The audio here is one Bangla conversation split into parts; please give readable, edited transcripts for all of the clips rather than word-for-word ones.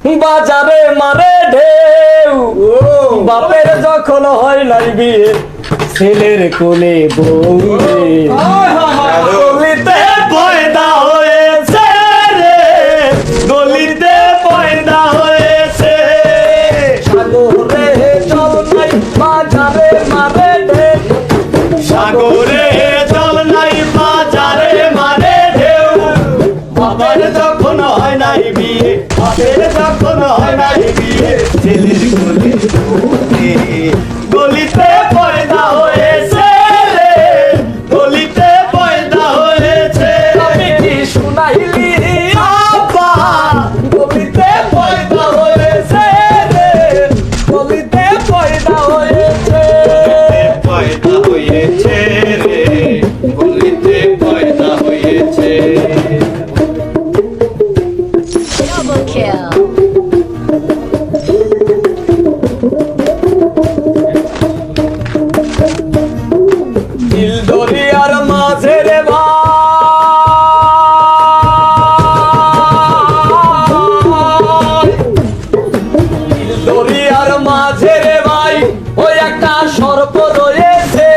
বাজারে মারে ঢেউ বাপের যখন হয় নাই বিয়ে ছেলের কোলে বউ গলিতে পয়দা হয়েছে রে গলিতে পয়দা হয়েছে সাগরে জল নাই বাজারে মারে ঢেউ সাগরে জল নাই বাজারে মারে ঢেউ বাবার যখন হয় নাই বিয়ে বাপের যখন হয় নাই বিয়ে ছেলের কোলে গলিতে পয়দা হয়েছে রে গলিতে পয়দা হয়েছে আমি কি শুনাইলি আপা গলিতে পয়দা হয়েছে রে গলিতে পয়দা হয়েছে পয়দা হয়েছে রে গলিতে পয়দা হয়েছে Double kill. দিল দরিয়ার মাঝে রে ভাই দিল দরিয়ার মাঝে রে ভাই ওই একটা সর্প রয়েছে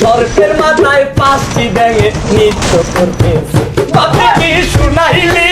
সর্পের মাথায় 5টি ব্যাঙে নৃত্য করতেছে কথা কি শুনাইলি